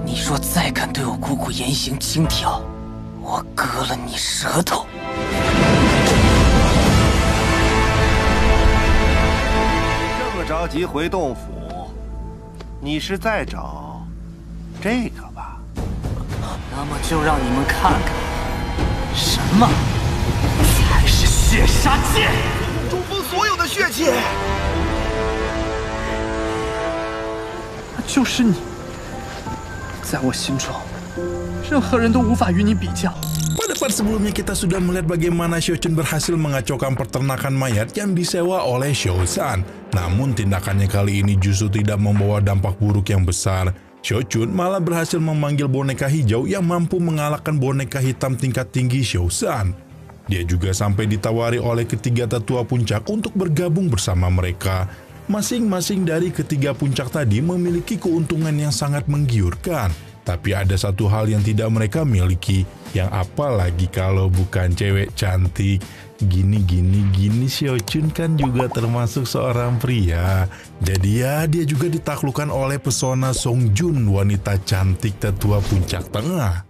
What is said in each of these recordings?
你若再敢对我姑姑言行轻佻，我割了你舌头！这么着急回洞府，你是在找这个吧？那么就让你们看看，什么才是血杀剑！中封所有的血气。就是你，在我心中，任何人都无法与你比较。 Pada part sebelumnya kita sudah melihat bagaimana Xiaochun berhasil mengacaukan peternakan mayat yang disewa oleh Xiaozan. Namun tindakannya kali ini justru tidak membawa dampak buruk yang besar. Xiaochun malah berhasil memanggil boneka hijau yang mampu mengalahkan boneka hitam tingkat tinggi Xiaozan. Dia juga sampai ditawari oleh ketiga tetua puncak untuk bergabung bersama mereka. Masing-masing dari ketiga puncak tadi memiliki keuntungan yang sangat menggiurkan. Tapi ada satu hal yang tidak mereka miliki, yang apalagi kalau bukan cewek cantik. Gini Xiaochun kan juga termasuk seorang pria. Jadi ya dia juga ditaklukkan oleh pesona Songjun, wanita cantik tetua puncak tengah.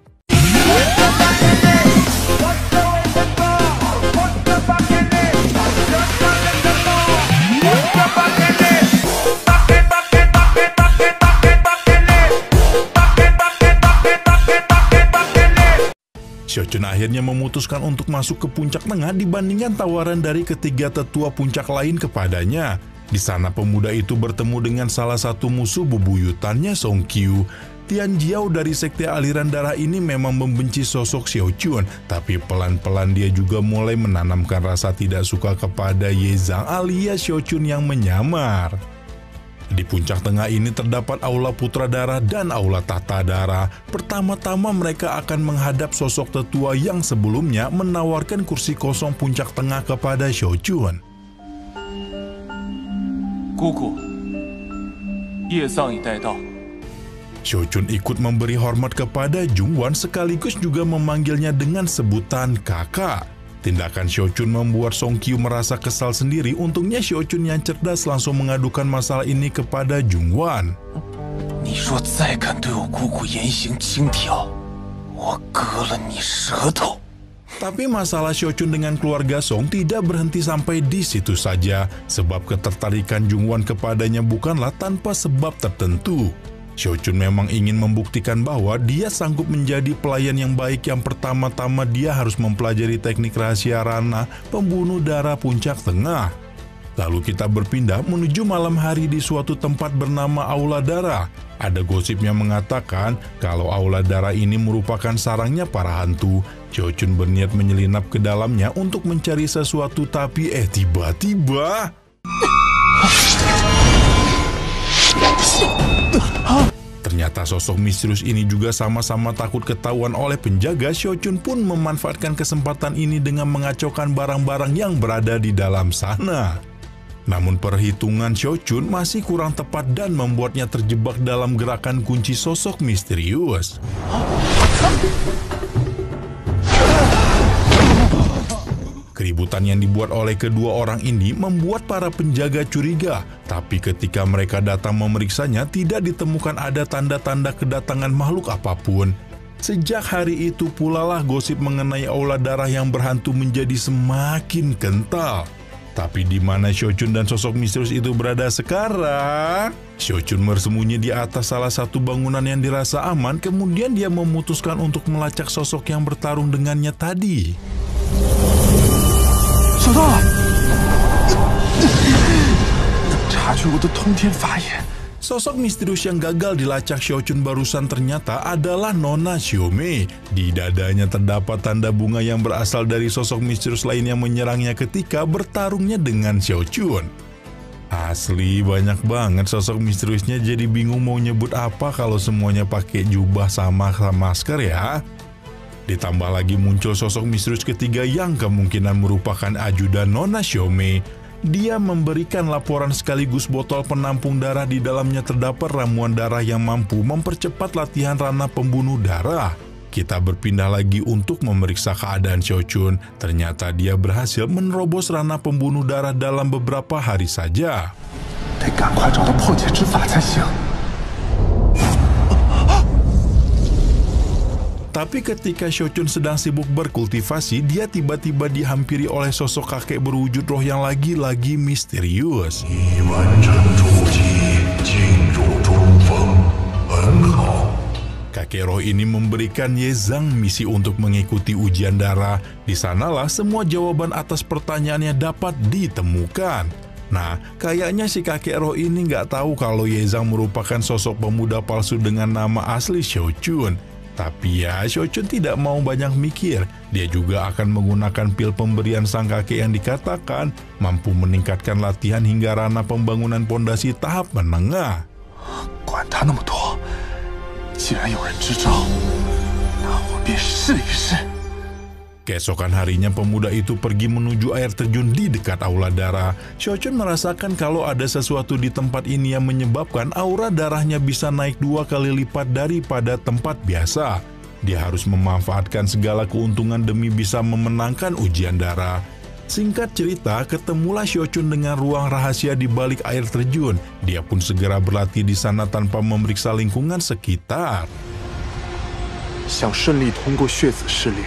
Xiaochun akhirnya memutuskan untuk masuk ke puncak tengah dibandingkan tawaran dari ketiga tetua puncak lain kepadanya. Di sana pemuda itu bertemu dengan salah satu musuh bebuyutannya Song Qiu. Tian Jiao dari sekte aliran darah ini memang membenci sosok Xiaochun, tapi pelan-pelan dia juga mulai menanamkan rasa tidak suka kepada Ye Zhang alias Xiaochun yang menyamar. Di puncak tengah ini terdapat aula putra darah dan aula tahta darah. Pertama-tama mereka akan menghadap sosok tetua yang sebelumnya menawarkan kursi kosong puncak tengah kepada Xiaochun. Gugu, Ye Zhang已带到. Xiaochun ikut memberi hormat kepada Jungwan sekaligus juga memanggilnya dengan sebutan kakak. Tindakan Xiaochun membuat Song Qiu merasa kesal sendiri. Untungnya Xiaochun yang cerdas langsung mengadukan masalah ini kepada Jungwan. Tapi masalah Xiaochun dengan keluarga Song tidak berhenti sampai di situ saja, sebab ketertarikan Jungwan kepadanya bukanlah tanpa sebab tertentu. Xiaochun memang ingin membuktikan bahwa dia sanggup menjadi pelayan yang baik. Yang pertama-tama dia harus mempelajari teknik rahasia Rana, pembunuh darah puncak tengah. Lalu kita berpindah menuju malam hari di suatu tempat bernama Aula Darah. Ada gosip yang mengatakan kalau Aula Darah ini merupakan sarangnya para hantu. Xiaochun berniat menyelinap ke dalamnya untuk mencari sesuatu, tapi tiba-tiba... Ternyata sosok misterius ini juga sama-sama takut ketahuan oleh penjaga. Xiaochun pun memanfaatkan kesempatan ini dengan mengacaukan barang-barang yang berada di dalam sana. Namun perhitungan Xiaochun masih kurang tepat dan membuatnya terjebak dalam gerakan kunci sosok misterius. Keributan yang dibuat oleh kedua orang ini membuat para penjaga curiga. Tapi ketika mereka datang memeriksanya, tidak ditemukan ada tanda-tanda kedatangan makhluk apapun. Sejak hari itu pula lah gosip mengenai Aula Darah yang berhantu menjadi semakin kental. Tapi di mana Xiaochun dan sosok misterius itu berada sekarang? Xiaochun bersembunyi di atas salah satu bangunan yang dirasa aman, kemudian dia memutuskan untuk melacak sosok yang bertarung dengannya tadi. Sosok misterius yang gagal dilacak Xiaochun barusan ternyata adalah Nona Xiaomei. Di dadanya terdapat tanda bunga yang berasal dari sosok misterius lain yang menyerangnya ketika bertarungnya dengan Xiaochun. Asli banyak banget sosok misteriusnya, jadi bingung mau nyebut apa kalau semuanya pakai jubah sama masker ya. Ditambah lagi muncul sosok misterius ketiga yang kemungkinan merupakan ajudan Nona Xiaomei. Dia memberikan laporan sekaligus botol penampung darah. Di dalamnya terdapat ramuan darah yang mampu mempercepat latihan Rana pembunuh darah. Kita berpindah lagi untuk memeriksa keadaan Xiaochun. Ternyata dia berhasil menerobos Rana pembunuh darah dalam beberapa hari saja. Tapi ketika Xiaochun sedang sibuk berkultivasi, dia tiba-tiba dihampiri oleh sosok kakek berwujud roh yang lagi-lagi misterius. Kakek roh ini memberikan Ye Zhang misi untuk mengikuti ujian darah. Di sanalah semua jawaban atas pertanyaannya dapat ditemukan. Nah, kayaknya si kakek roh ini nggak tahu kalau Ye Zhang merupakan sosok pemuda palsu dengan nama asli Xiaochun. Tapi ya, Xiaochun tidak mau banyak mikir. Dia juga akan menggunakan pil pemberian sang kakek yang dikatakan mampu meningkatkan latihan hingga ranah pembangunan pondasi tahap menengah. 管他那么多，既然有人支招，那我便试一试。 Keesokan harinya pemuda itu pergi menuju air terjun di dekat aula darah. Xiaochun merasakan kalau ada sesuatu di tempat ini yang menyebabkan aura darahnya bisa naik 2 kali lipat daripada tempat biasa. Dia harus memanfaatkan segala keuntungan demi bisa memenangkan ujian darah. Singkat cerita, ketemulah Xiaochun dengan ruang rahasia di balik air terjun. Dia pun segera berlatih di sana tanpa memeriksa lingkungan sekitar. 想顺利通过血子试炼，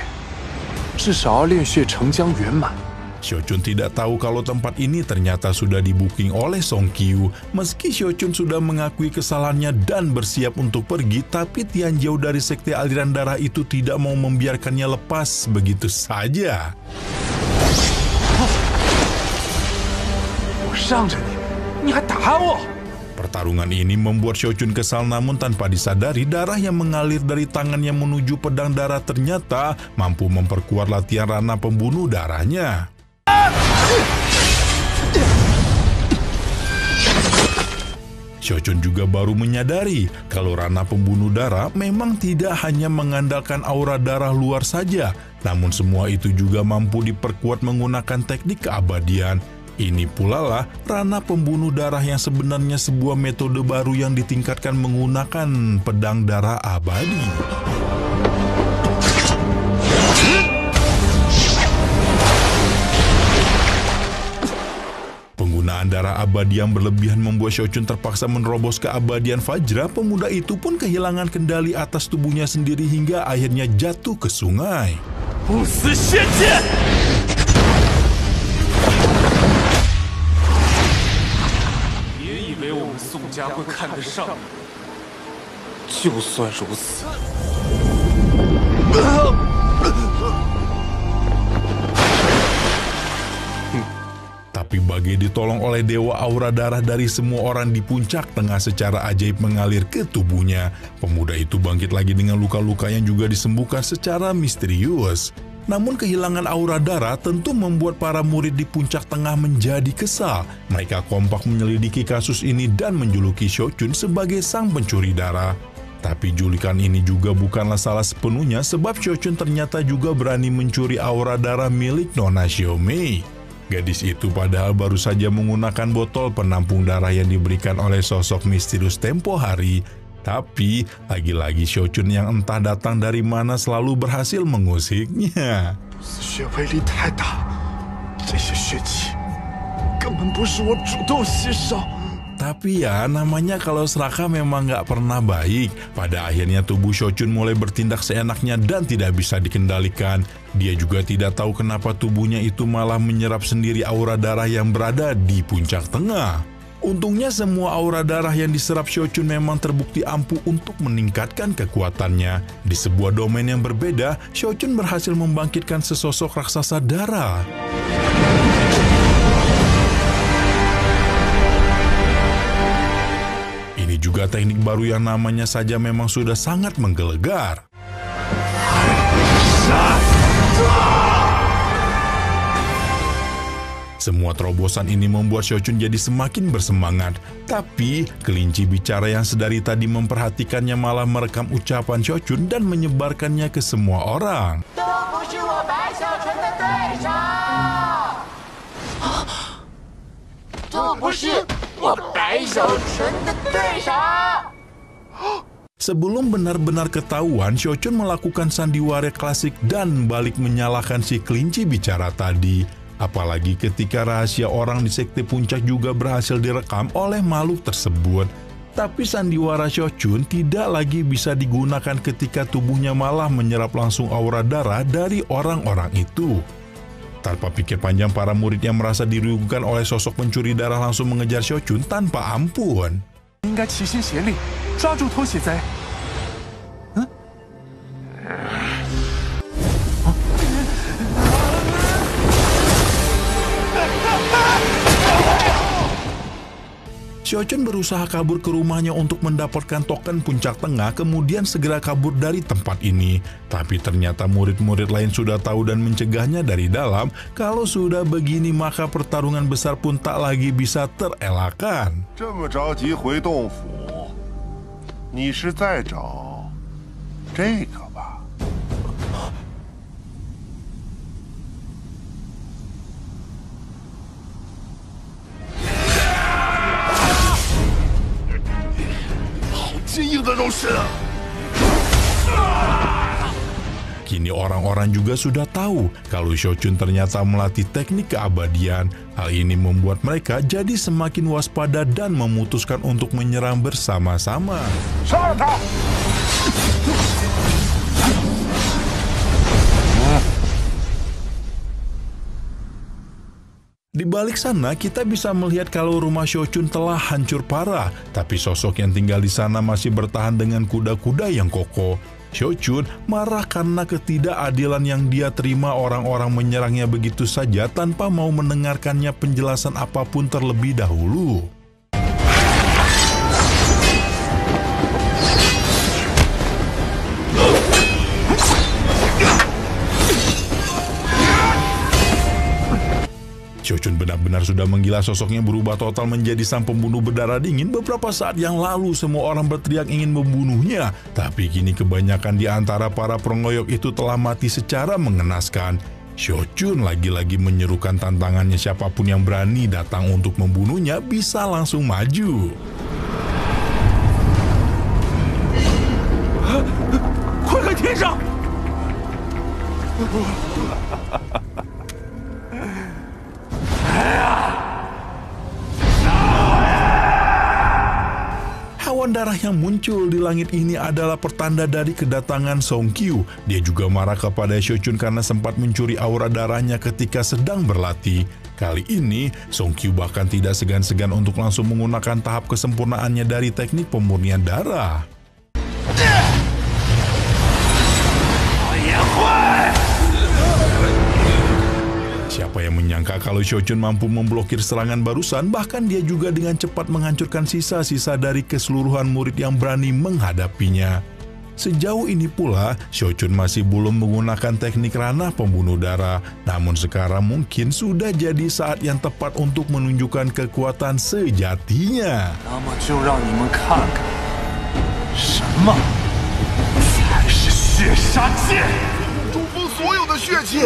至少要炼血成浆圆满。 Xiaochun tidak tahu kalau tempat ini ternyata sudah di-booking oleh Song Qiu. Meski Xiaochun sudah mengakui kesalahannya dan bersiap untuk pergi, tapi Tianjiao dari sekte aliran darah itu tidak mau membiarkannya lepas begitu saja. 我让着你，你还打我！ Pertarungan ini membuat Xiaochun kesal, namun tanpa disadari darah yang mengalir dari tangannya menuju pedang darah ternyata mampu memperkuat latihan ranah pembunuh darahnya. Xiaochun juga baru menyadari kalau ranah pembunuh darah memang tidak hanya mengandalkan aura darah luar saja, namun semua itu juga mampu diperkuat menggunakan teknik keabadian. Ini pula lah ranah pembunuh darah yang sebenarnya sebuah metode baru yang ditingkatkan menggunakan pedang darah abadi. Penggunaan darah abadi yang berlebihan membuat Xiaochun terpaksa menerobos keabadian Fajra. Pemuda itu pun kehilangan kendali atas tubuhnya sendiri hingga akhirnya jatuh ke sungai. 不死血剑！ 以为我们宋家会看得上你，就算如此， Tapi Bage ditolong oleh Dewa Aura Darah dari semua orang di puncak tengah secara ajaib mengalir ke tubuhnya. Pemuda itu bangkit lagi dengan luka-luka yang juga disembuhkan secara misterius. Namun kehilangan aura darah tentu membuat para murid di puncak tengah menjadi kesal. Mereka kompak menyelidiki kasus ini dan menjuluki Xiaochun sebagai sang pencuri darah. Tapi julikan ini juga bukanlah salah sepenuhnya sebab Xiaochun ternyata juga berani mencuri aura darah milik Nona Xiaomei. Gadis itu padahal baru saja menggunakan botol penampung darah yang diberikan oleh sosok misterius tempo hari. Tapi lagi-lagi Xiaochun yang entah datang dari mana selalu berhasil mengusiknya. 血威力太大，这些血气根本不是我主动吸收。 Tapi ya, namanya kalau serakah memang nggak pernah baik. Pada akhirnya tubuh Xiaochun mulai bertindak seenaknya dan tidak bisa dikendalikan. Dia juga tidak tahu kenapa tubuhnya itu malah menyerap sendiri aura darah yang berada di puncak tengah. Untungnya semua aura darah yang diserap Xiaochun memang terbukti ampuh untuk meningkatkan kekuatannya. Di sebuah domain yang berbeda, Xiaochun berhasil membangkitkan sesosok raksasa darah. Ini juga teknik baru yang namanya saja memang sudah sangat menggelegar. Semua terobosan ini membuat Xiaochun jadi semakin bersemangat. Tapi, kelinci bicara yang sedari tadi memperhatikannya malah merekam ucapan Xiaochun dan menyebarkannya ke semua orang. Sebelum benar-benar ketahuan, Xiaochun melakukan sandiwara klasik dan balik menyalahkan si kelinci bicara tadi. Apalagi ketika rahasia orang di sekte puncak juga berhasil direkam oleh makhluk tersebut. Tapi sandiwara Shochun tidak lagi bisa digunakan ketika tubuhnya malah menyerap langsung aura darah dari orang-orang itu. Tanpa pikir panjang, para murid yang merasa dirugikan oleh sosok pencuri darah langsung mengejar Shochun tanpa ampun. 应该齐心协力，抓住偷血贼。 Shochun berusaha kabur ke rumahnya untuk mendapatkan token puncak tengah, kemudian segera kabur dari tempat ini. Tapi ternyata murid-murid lain sudah tahu dan mencegahnya dari dalam. Kalau sudah begini, maka pertarungan besar pun tak lagi bisa terelakkan. 这么着急回洞府，你是在找这个吧？ 坚硬的肉身啊！ Kini orang-orang juga sudah tahu kalau Shochun ternyata melatih teknik keabadian. Hal ini membuat mereka jadi semakin waspada dan memutuskan untuk menyerang bersama-sama. Di balik sana, kita bisa melihat kalau rumah Shochun telah hancur parah, tapi sosok yang tinggal di sana masih bertahan dengan kuda-kuda yang kokoh. Shochun marah karena ketidakadilan yang dia terima, orang-orang menyerangnya begitu saja tanpa mau mendengarkannya penjelasan apapun terlebih dahulu. Shochun benar-benar sudah menggila, sosoknya berubah total menjadi sang pembunuh berdarah dingin. Beberapa saat yang lalu semua orang berteriak ingin membunuhnya, tapi kini kebanyakan di antara para pengoyok itu telah mati secara mengenaskan. Shochun lagi-lagi menyerukan tantangannya, siapapun yang berani datang untuk membunuhnya bisa langsung maju. 快看天上！ Awan darah yang muncul di langit ini adalah pertanda dari kedatangan Song Qiu. Dia juga marah kepada Shochun karena sempat mencuri aura darahnya ketika sedang berlatih. Kali ini, Song Qiu bahkan tidak segan-segan untuk langsung menggunakan tahap kesempurnaannya dari teknik pemurnian darah. Siapa yang menyangka kalau Shochun mampu memblokir serangan barusan, bahkan dia juga dengan cepat menghancurkan sisa-sisa dari keseluruhan murid yang berani menghadapinya. Sejauh ini pula, Shochun masih belum menggunakan teknik ranah pembunuh darah, namun sekarang mungkin sudah jadi saat yang tepat untuk menunjukkan kekuatan sejatinya. 那么就让你们看看，什么才是血杀剑！ 中封所有的血气。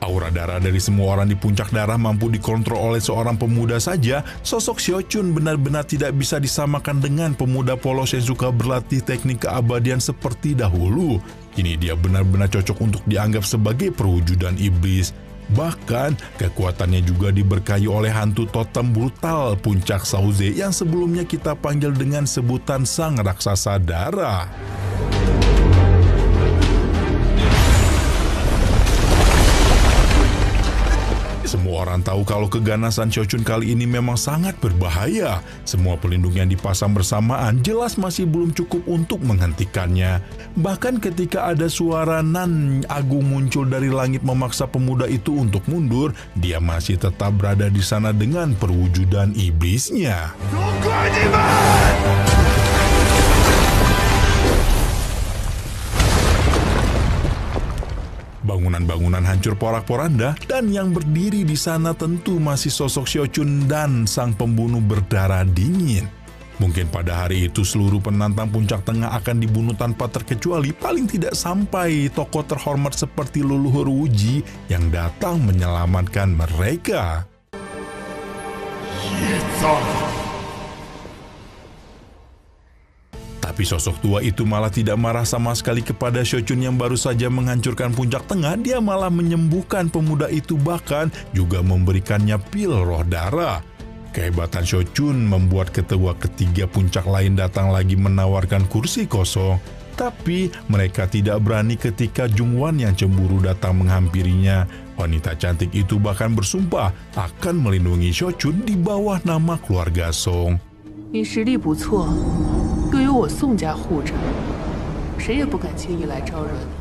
Aura darah dari semua orang di puncak darah mampu dikontrol oleh seorang pemuda saja. Sosok Shochun benar-benar tidak bisa disamakan dengan pemuda polos yang suka berlatih teknik keabadian seperti dahulu. Kini dia benar-benar cocok untuk dianggap sebagai perwujudan iblis. Bahkan, kekuatannya juga diberkahi oleh hantu totem brutal puncak Shaoze yang sebelumnya kita panggil dengan sebutan sang raksasa darah. Semua orang tahu kalau keganasan Shochun kali ini memang sangat berbahaya. Semua pelindung yang dipasang bersamaan jelas masih belum cukup untuk menghentikannya. Bahkan ketika ada suara nan agung muncul dari langit memaksa pemuda itu untuk mundur, dia masih tetap berada di sana dengan perwujudan iblisnya. Bangunan-bangunan hancur porak-poranda, dan yang berdiri di sana tentu masih sosok Shochun dan sang pembunuh berdarah dingin. Mungkin pada hari itu seluruh penantang puncak tengah akan dibunuh tanpa terkecuali, paling tidak sampai tokoh terhormat seperti leluhur Wuji yang datang menyelamatkan mereka. Tapi sosok tua itu malah tidak marah sama sekali kepada Shochun yang baru saja menghancurkan puncak tengah. Dia malah menyembuhkan pemuda itu, bahkan juga memberikannya pil roh darah. Kehebatan Shochun membuat ketua ketiga puncak lain datang lagi menawarkan kursi kosong. Tapi mereka tidak berani ketika Jungwan yang cemburu datang menghampirinya. Wanita cantik itu bahkan bersumpah akan melindungi Shochun di bawah nama keluarga Song. 你实力不错，又有我宋家护着，谁也不敢轻易来招惹你。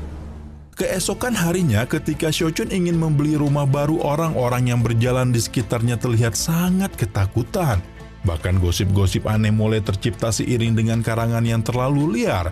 Keesokan harinya ketika Shochun ingin membeli rumah baru, orang-orang yang berjalan di sekitarnya terlihat sangat ketakutan. Bahkan gosip-gosip aneh mulai tercipta seiring dengan karangan yang terlalu liar.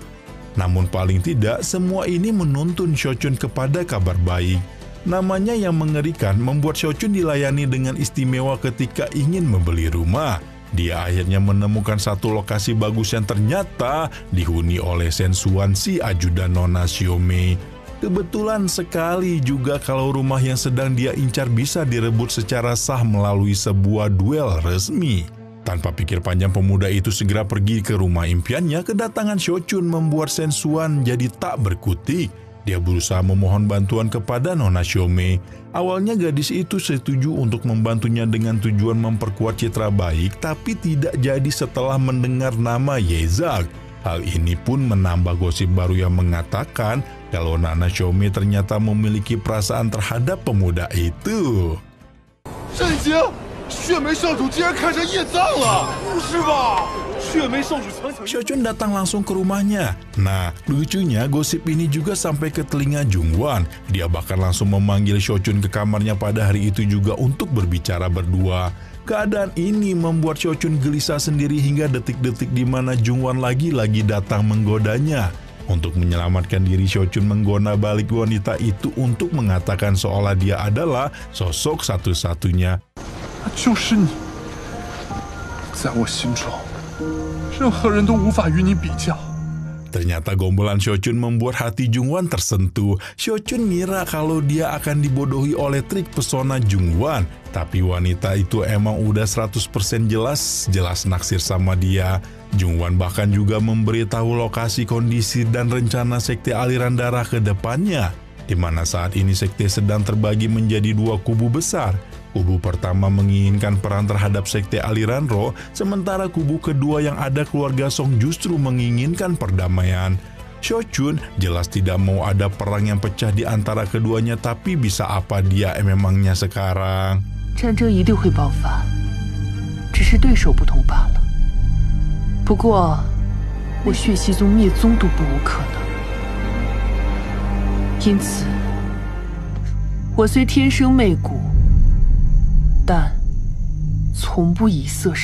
Namun paling tidak semua ini menuntun Shochun kepada kabar baik. Namanya yang mengerikan membuat Shochun dilayani dengan istimewa ketika ingin membeli rumah. Dia akhirnya menemukan satu lokasi bagus yang ternyata dihuni oleh Sensuan, si ajudan Nona Xiaomei. Kebetulan sekali juga kalau rumah yang sedang dia incar bisa direbut secara sah melalui sebuah duel resmi. Tanpa pikir panjang, pemuda itu segera pergi ke rumah impiannya. Kedatangan Shochun membuat Sensuan jadi tak berkutik. Dia berusaha memohon bantuan kepada Nona Xiaomei. Awalnya gadis itu setuju untuk membantunya dengan tujuan memperkuat citra baik, tapi tidak jadi setelah mendengar nama Yezak. Hal ini pun menambah gosip baru yang mengatakan kalau Nona Xiaomei ternyata memiliki perasaan terhadap pemuda itu. 震惊！血梅少主竟然看上叶藏了，不是吧？血梅少主强抢。 Shochun datang langsung ke rumahnya. Nah, lucunya gosip ini juga sampai ke telinga Jungwan. Dia bahkan langsung memanggil Shochun ke kamarnya pada hari itu juga untuk berbicara berdua. Keadaan ini membuat Shochun gelisah sendiri hingga detik-detik di mana Jungwan lagi-lagi datang menggodanya. Untuk menyelamatkan diri, Shochun menggona balik wanita itu untuk mengatakan seolah dia adalah sosok satu-satunya. 就是你，在我心中，任何人都无法与你比较。 Ternyata gombalan Shochun membuat hati Jungwan tersentuh. Shochun ngira kalau dia akan dibodohi oleh trik pesona Jungwan. Tapi wanita itu emang udah 100% jelas naksir sama dia. Jungwan bahkan juga memberitahu lokasi, kondisi, dan rencana sekte aliran darah ke depannya. Di mana saat ini sekte sedang terbagi menjadi dua kubu besar. Kubu pertama menginginkan perang terhadap sekte aliran roh, sementara kubu kedua yang ada keluarga Song justru menginginkan perdamaian. Shochun jelas tidak mau ada perang yang pecah di antara keduanya, tapi bisa apa dia memangnya sekarang? 战争一定会爆发，只是对手不同罢了。不过，我血溪宗灭宗都不无可能，因此，我虽天生媚骨。 但从不以色侍。